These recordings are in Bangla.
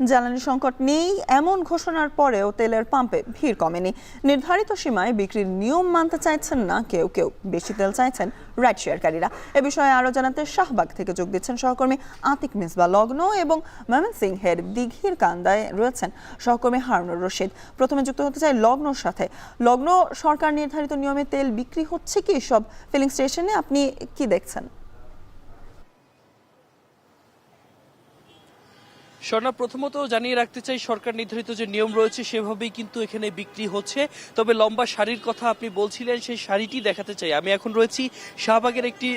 জ্বালানি সংকট নেই এমন ঘোষণার পরেও তেলের পাম্পে ভিড় কমেনি। নির্ধারিত সীমায় বিক্রির নিয়ম মানতে চাইছেন না কেউ কেউ, বেশি তেল চাইছেন রাইড শেয়ারকারীরা। এ বিষয়ে আরো জানাতে শাহবাগ থেকে যোগ দিচ্ছেন সহকর্মী আতিক মিসবা লগ্ন এবং ময়মনসিংহের দিঘির কান্দায় রয়েছেন সহকর্মী হারুনুর রশিদ। প্রথমে যুক্ত হতে চাই লগ্নর সাথে। লগ্ন, সরকার নির্ধারিত নিয়মে তেল বিক্রি হচ্ছে কি সব ফিলিং স্টেশনে, আপনি কি দেখছেন? স্বর্ণা, প্রথমত জানিয়ে রাখতে চাই সরকার নির্ধারিত যে নিয়ম রয়েছে সেভাবেই কিন্তু এখানে বিক্রি হচ্ছে। তবে লম্বা সারির কথা আপনি বলছিলেন, সেই সারিটি দেখাতে চাই। আমি এখন রয়েছি শাহবাগের একটি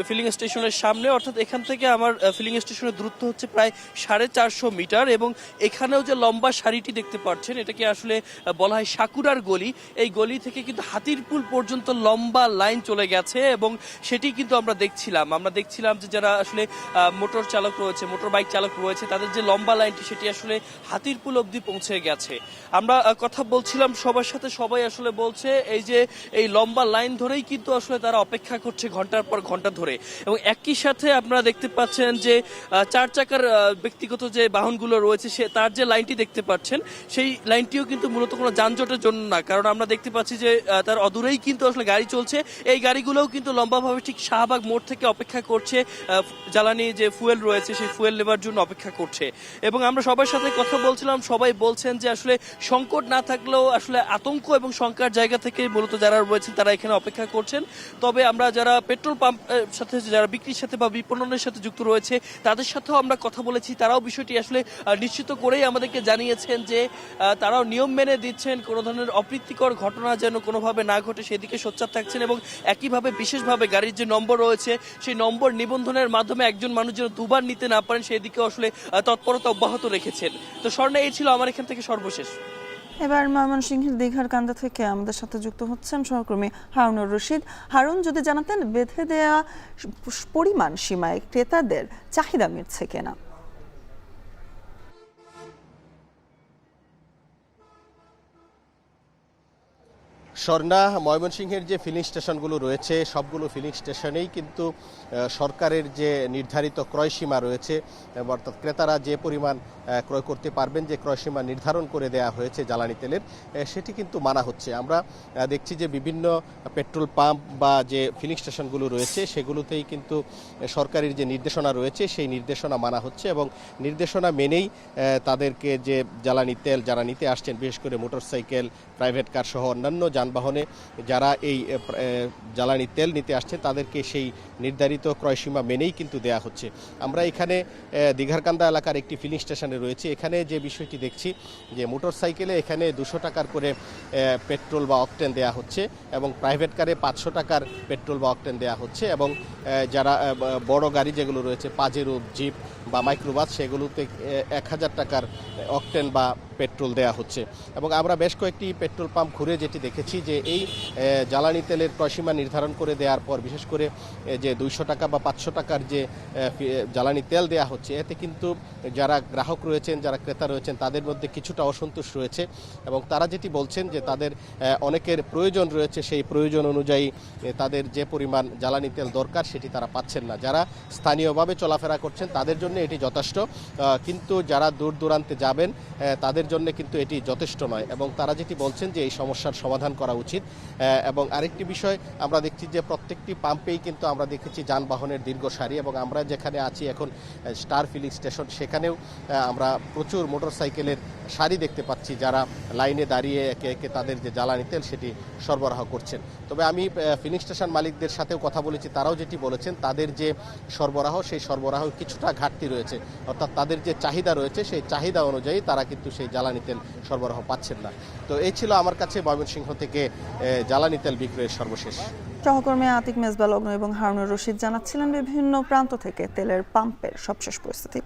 ফিলিং স্টেশনের সামনে, অর্থাৎ এখান থেকে আমার ফিলিং স্টেশনের দূরত্ব হচ্ছে প্রায় 450 মিটার এবং এখানেও যে লম্বা সারিটি দেখতে পাচ্ছেন এটাকে আসলে বলা হয় সাকুরার গলি। এই গলি থেকে কিন্তু হাতিরপুল পর্যন্ত লম্বা লাইন চলে গেছে এবং সেটি কিন্তু আমরা দেখছিলাম যে যারা আসলে মোটর চালক রয়েছে, মোটর বাইক চালক রয়েছে, তাদের যে লম্বা লাইনটি সেটি আসলে হাতিরপুল অবধি পৌঁছে গেছে। আমরা কথা বলছিলাম সবার সাথে, সবাই আসলে বলছে এই লম্বা লাইন ধরেই কিন্তু আসলে তারা অপেক্ষা করছে ঘন্টার পর ঘন্টা ধরে। এবং একই সাথে আপনারা দেখতে পাচ্ছেন যে 4 চাকার ব্যক্তিগত যে বাহনগুলো রয়েছে তার যে লাইনটি দেখতে পাচ্ছেন সেই লাইনটিও কিন্তু মূলত কোনো যানজটের জন্য না, কারণ আমরা দেখতে পাচ্ছি যে তার অদূরেই কিন্তু আসলে গাড়ি চলছে। এই গাড়িগুলোও কিন্তু লম্বাভাবে ঠিক শাহবাগ মোড় থেকে অপেক্ষা করছে জ্বালানি যে ফুয়েল রয়েছে সেই ফুয়েল নেবার জন্য অপেক্ষা করছে। এবং আমরা সবার সাথে কথা বলছিলাম, সবাই বলছেন যে আসলে সংকট না থাকলেও আসলে আতঙ্ক এবং শঙ্কার জায়গা থেকে মূলত যারা রয়েছেন তারা এখানে অপেক্ষা করছেন। তবে আমরা যারা পেট্রোল পাম্প সাথে, যারা বিক্রির সাথে বা বিপণনের সাথে যুক্ত রয়েছে তাদের সাথেও আমরা কথা বলেছি, তারাও বিষয়টি আসলে নিশ্চিত করেই আমাদেরকে জানিয়েছেন যে তারাও নিয়ম মেনে দিচ্ছেন, কোনো ধরনের অপ্রীতিকর ঘটনা যেন কোনোভাবে না ঘটে সেদিকে সোচ্চার থাকছেন এবং একইভাবে বিশেষভাবে গাড়ির যে নম্বর রয়েছে সেই নম্বর নিবন্ধনের মাধ্যমে একজন মানুষ যেন দুবার নিতে না পারেন সেই দিকে আসলে তৎপরতা অব্যাহত রেখেছেন। তো স্বর্ণা, এই ছিল আমার এখান থেকে সর্বশেষ। এবার ময়মনসিংহের দীঘার কান্দা থেকে আমাদের সাথে যুক্ত হচ্ছেন সহকর্মী হারুনুর রশিদ। হারুন, যদি জানাতেন বেঁধে দেয়া পরিমাণ সীমায় ক্রেতাদের চাহিদা মিটছে কিনা? স্বর্ণা, ময়মনসিংহের যে ফিলিং স্টেশনগুলো রয়েছে সবগুলো ফিলিং স্টেশনেই কিন্তু সরকারের যে নির্ধারিত ক্রয়সীমা রয়েছে, অর্থাৎ ক্রেতারা যে পরিমাণ ক্রয় করতে পারবেন, যে ক্রয়সীমা নির্ধারণ করে দেওয়া হয়েছে জ্বালানি তেলের, সেটি কিন্তু মানা হচ্ছে। আমরা দেখছি যে বিভিন্ন পেট্রোল পাম্প বা যে ফিলিং স্টেশনগুলো রয়েছে সেগুলোতেই কিন্তু সরকারের যে নির্দেশনা রয়েছে সেই নির্দেশনা মানা হচ্ছে এবং নির্দেশনা মেনেই তাদেরকে যে জ্বালানি তেল যারা নিতে আসছেন, বিশেষ করে মোটরসাইকেল, প্রাইভেট কার সহ অন্যান্য যানবাহনে যারা এই জ্বালানি তেল নিতে আসছে তাদেরকে সেই নির্ধারিত ক্রয়সীমা মেনেই কিন্তু দেয়া হচ্ছে। আমরা এখানে দিঘারকান্দা এলাকার একটি ফিলিং স্টেশনে রয়েছে। এখানে যে বিষয়টি দেখছি যে মোটরসাইকেলে এখানে 200 টাকার করে পেট্রোল বা অকটেন দেয়া হচ্ছে এবং প্রাইভেট কারে 500 টাকার পেট্রোল বা অকটেন দেয়া হচ্ছে এবং যারা বড় গাড়ি যেগুলো রয়েছে পাজেরো, জিপ বা মাইক্রোবাস সেগুলোতে 1000 টাকার অকটেন বা পেট্রোল দেয়া হচ্ছে। এবং আমরা বেশ কয়েকটি পেট্রোল পাম্প ঘুরে যেটি দেখেছি যে এই জ্বালানি তেলের ক্রয়সীমা নির্ধারণ করে দেওয়ার পর বিশেষ করে যে 200 টাকা বা 500 টাকার যে জ্বালানি তেল দেয়া হচ্ছে এতে কিন্তু যারা গ্রাহক রয়েছেন, যারা ক্রেতা রয়েছেন তাদের মধ্যে কিছুটা অসন্তোষ রয়েছে এবং তারা যেটি বলছেন যে তাদের অনেকের প্রয়োজন রয়েছে, সেই প্রয়োজন অনুযায়ী তাদের যে পরিমাণ জ্বালানি তেল দরকার সেটি তারা পাচ্ছেন না। যারা স্থানীয়ভাবে চলাফেরা করছেন তাদের জন্য এটি যথেষ্ট, কিন্তু যারা দূর দূরান্তে যাবেন তাদের জন্য কিন্তু এটি যথেষ্ট নয় এবং তারা যেটি বলছেন যে এই সমস্যার সমাধান করা উচিত। এবং আরেকটি বিষয় আমরা দেখছি যে প্রত্যেকটি পাম্পেই কিন্তু আমরা দেখেছি যানবাহনের দীর্ঘ সারি এবং আমরা যেখানে আছি এখন স্টার ফিলিং স্টেশন সেখানেও আমরা প্রচুর মোটরসাইকেলের সারি দেখতে পাচ্ছি যারা লাইনে দাঁড়িয়ে একে একে তাদের যে জ্বালানি তেল সেটি সরবরাহ করছেন। তবে আমি ফিলিং স্টেশন মালিকদের সাথেও কথা বলেছি, তারাও যেটি বলেছেন তাদের যে সরবরাহ সেই সরবরাহ কিছুটা ঘাটতি রয়েছে, অর্থাৎ তাদের যে চাহিদা রয়েছে সেই চাহিদা অনুযায়ী তারা কিন্তু সেই জ্বালানি তেল সরবরাহ পাচ্ছেন না। তো এই ছিল আমার কাছে ময়মনসিংহ থেকে জ্বালানি তেল বিক্রয়ের সর্বশেষ। সহকর্মী আতিক মিসবা লগ্ন এবং হারুনুর রশিদ জানাচ্ছিলেন বিভিন্ন প্রান্ত থেকে তেলের পাম্পের সবশেষ পরিস্থিতি।